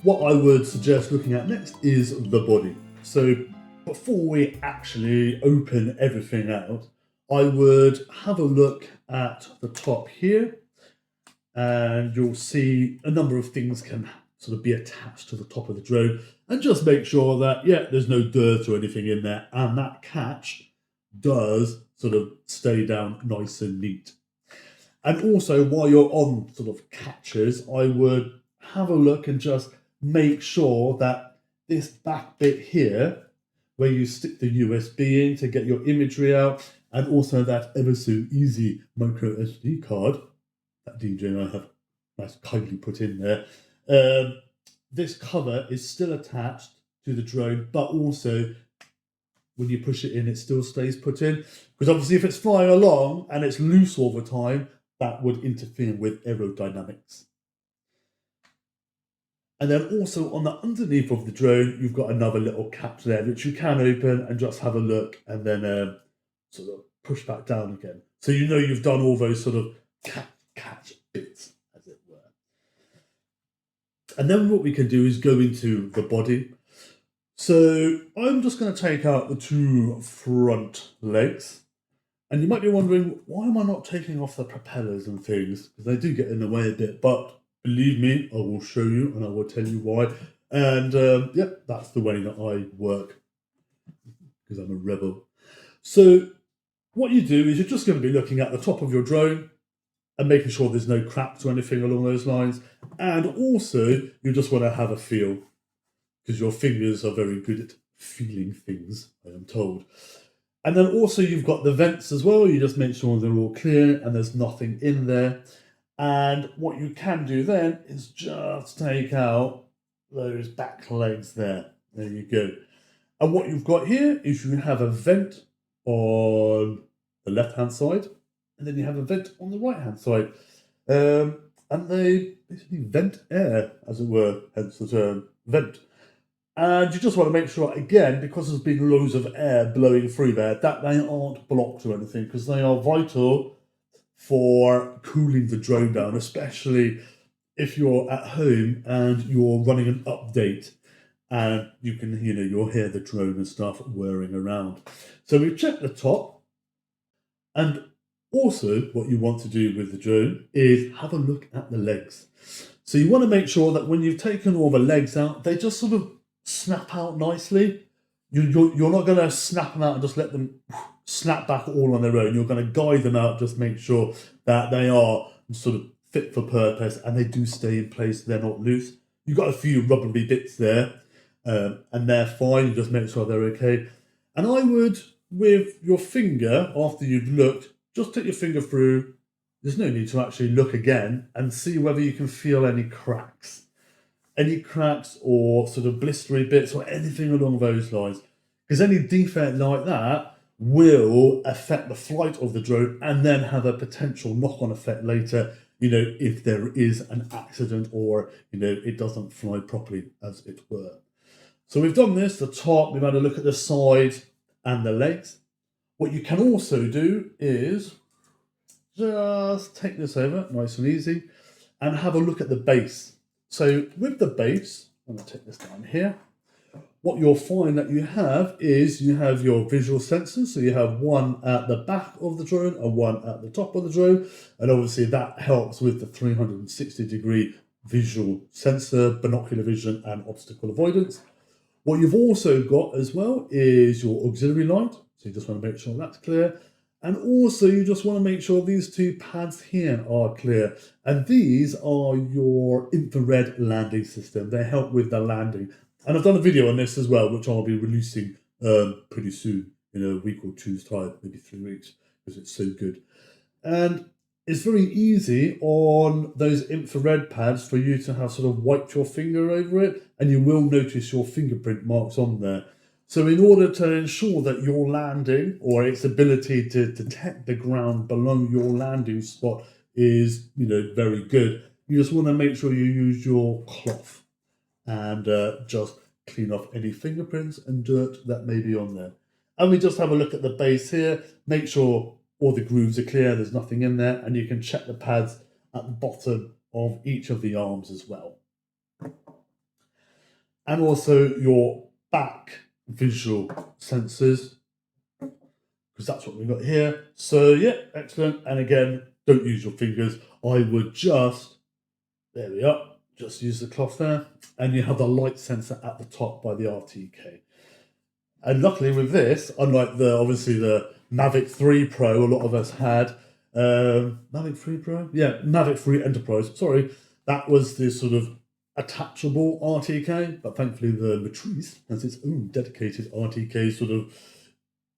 what I would suggest looking at next is the body. So before we actually open everything out, I would have a look at the top here, and you'll see a number of things can sort of be attached to the top of the drone, and just make sure that, yeah, there's no dirt or anything in there, and that catch does sort of stay down nice and neat. And also, while you're on sort of catches, I would have a look and just make sure that this back bit here, where you stick the USB in to get your imagery out, and also that ever so easy microSD card that DJ and I have nice kindly put in there, this cover is still attached to the drone, but also when you push it in, it still stays put in. Because obviously if it's flying along and it's loose all the time, that would interfere with aerodynamics. And then also on the underneath of the drone, you've got another little cap there, which you can open and just have a look and then sort of push back down again. So you know you've done all those sort of catch bits, as it were. And then what we can do is go into the body. So I'm just going to take out the two front legs. And you might be wondering, why am I not taking off the propellers and things? Because they do get in the way a bit, but believe me, I will show you and I will tell you why. And yeah, that's the way that I work, because I'm a rebel. So what you do is you're just going to be looking at the top of your drone and making sure there's no cracks or anything along those lines. And also, you just want to have a feel, because your fingers are very good at feeling things, I am told. And then also you've got the vents as well. You just make sure they're all clear and there's nothing in there. And what you can do then is just take out those back legs there. There you go. And what you've got here is you have a vent on the left-hand side, and then you have a vent on the right-hand side. And they basically vent air, as it were, hence the term vent. And you just want to make sure, again, because there's been loads of air blowing through there, that they aren't blocked or anything, because they are vital for cooling the drone down, especially if you're at home and you're running an update and you can, you'll hear the drone and stuff whirring around. So we've checked the top, and also what you want to do with the drone is have a look at the legs. So you want to make sure that when you've taken all the legs out, they just sort of snap out nicely. You're not going to snap them out and just let them snap back all on their own. You're going to guide them out, just make sure that they are sort of fit for purpose and they do stay in place, they're not loose. You've got a few rubbery bits there, and they're fine. You just make sure they're okay. And I would, with your finger, after you've looked, just take your finger through. There's no need to actually look again and see whether you can feel any cracks. Any cracks or sort of blistery bits or anything along those lines. Because any defect like that will affect the flight of the drone and then have a potential knock-on effect later, if there is an accident or, it doesn't fly properly, as it were. So we've done this, the top, we've had a look at the side and the legs. What you can also do is just take this over, nice and easy, and have a look at the base. So with the base, I'm going to take this down here, what you'll find that you have is you have your visual sensors. So you have one at the back of the drone and one at the top of the drone. And obviously that helps with the 360-degree visual sensor, binocular vision and obstacle avoidance. What you've also got as well is your auxiliary light. So you just want to make sure that's clear. And also you just want to make sure these two pads here are clear. And these are your infrared landing system. They help with the landing. And I've done a video on this as well, which I'll be releasing pretty soon, in a week or two's time, maybe 3 weeks, because it's so good. And it's very easy on those infrared pads for you to have sort of wiped your finger over it, and you will notice your fingerprint marks on there. So in order to ensure that your landing or its ability to detect the ground below your landing spot is, very good, you just want to make sure you use your cloth and just clean off any fingerprints and dirt that may be on there. And we just have a look at the base here, make sure all the grooves are clear, there's nothing in there, and you can check the pads at the bottom of each of the arms as well. and also your back visual sensors, because that's what we've got here. So yeah, excellent. And again, don't use your fingers. I would just, there we are, just use the cloth there. And you have the light sensor at the top by the RTK. And luckily with this, unlike obviously the Mavic 3 Pro, a lot of us had, Mavic 3 Pro? Yeah, Mavic 3 Enterprise, sorry. That was the sort of attachable RTK, but thankfully the Matrice has its own dedicated RTK sort of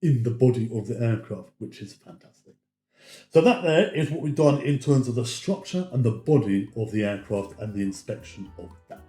in the body of the aircraft, which is fantastic. So that there is what we've done in terms of the structure and the body of the aircraft and the inspection of that.